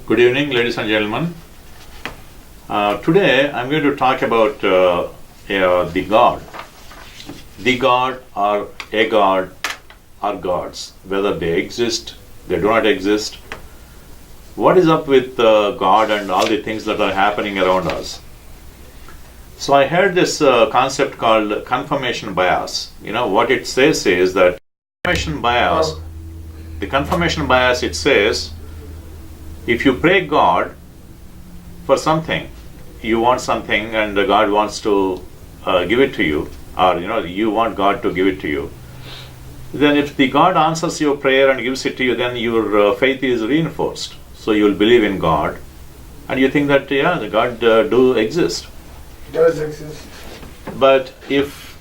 Good evening, ladies and gentlemen. Today I'm going to talk about the God. The God or a God or gods, whether they exist, they do not exist. What is up with God and all the things that are happening around us? So I heard this concept called confirmation bias. What it says is that the confirmation bias, it says, if you pray God for something, you want something and God wants to give it to you, or you want God to give it to you, then if the God answers your prayer and gives it to you, then your faith is reinforced. So you will believe in God and you think that the God do exist. Does exist. But if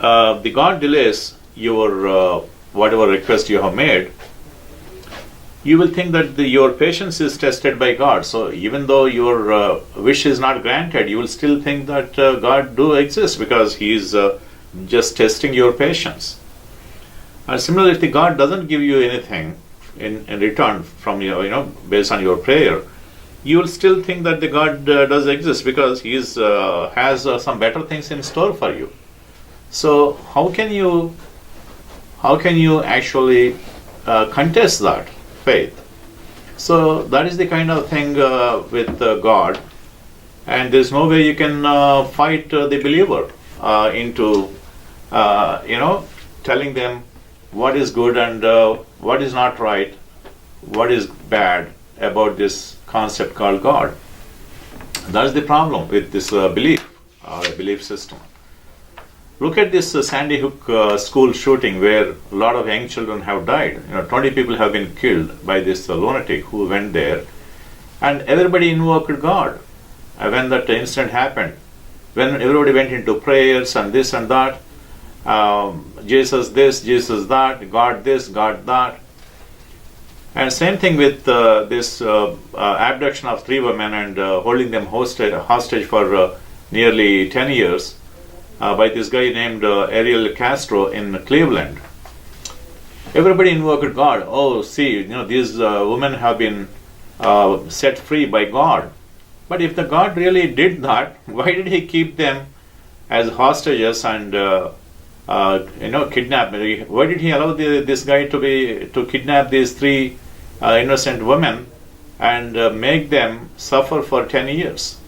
the God delays your whatever request you have made, you will think that your patience is tested by God. So even though your wish is not granted, you will still think that God do exist because He is just testing your patience. And similarly, if the God doesn't give you anything in return from based on your prayer, you will still think that the God does exist because He has some better things in store for you. So how can you actually contest that faith? So that is the kind of thing with God, and there's no way you can fight the believer into telling them what is good and what is not right, what is bad about this concept called God. That's the problem with this belief system. Look at this Sandy Hook school shooting where a lot of young children have died. 20 people have been killed by this lunatic who went there, and everybody invoked God when that incident happened. When everybody went into prayers and this and that, Jesus this, Jesus that, God this, God that. And same thing with this abduction of 3 women and holding them hostage for nearly 10 years. By this guy named Ariel Castro in Cleveland. Everybody invoked God. Oh, see, these women have been set free by God. But if the God really did that, why did He keep them as hostages and kidnap? Why did He allow this guy to kidnap these 3 innocent women and make them suffer for 10 years?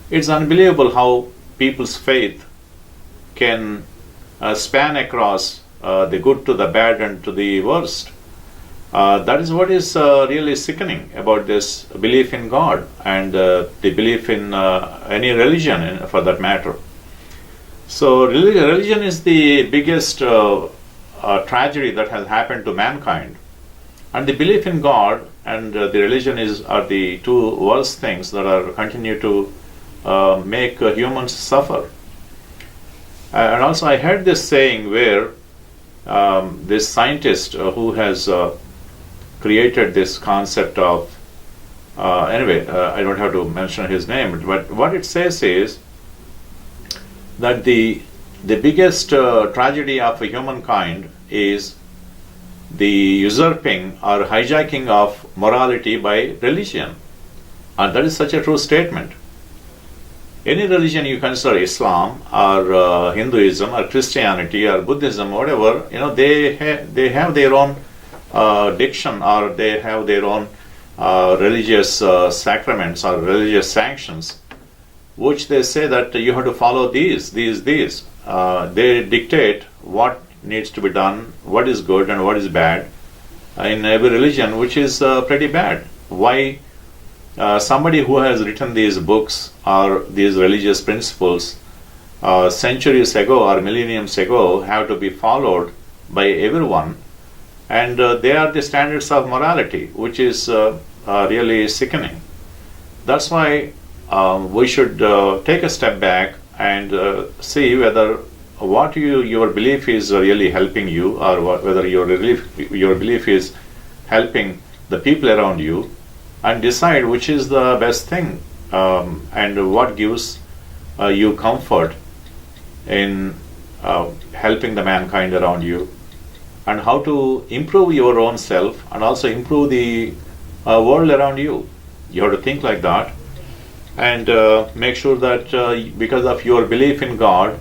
It's unbelievable how people's faith can span across the good to the bad and to the worst. That is what is really sickening about this belief in God and the belief in any religion for that matter. So religion is the biggest tragedy that has happened to mankind, and the belief in God and the religion are the 2 worst things that are continue to make humans suffer. And also I heard this saying where this scientist who has created this concept of, I don't have to mention his name, but what it says is that the biggest tragedy of humankind is the usurping or hijacking of morality by religion. And that is such a true statement. Any religion you consider, Islam or Hinduism or Christianity or Buddhism, whatever, they have their own diction, or they have their own religious sacraments or religious sanctions, which they say that you have to follow these. They dictate what needs to be done, what is good and what is bad in every religion, which is pretty bad. Why? Somebody who has written these books or these religious principles centuries ago or millenniums ago have to be followed by everyone, and they are the standards of morality, which is really sickening. That's why we should take a step back and see whether what your belief is really helping you, or whether your belief is helping the people around you, and decide which is the best thing and what gives you comfort in helping the mankind around you, and how to improve your own self and also improve the world around you. You have to think like that, and make sure that because of your belief in God,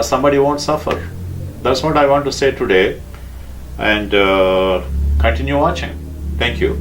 somebody won't suffer. That's what I want to say today, and continue watching. Thank you.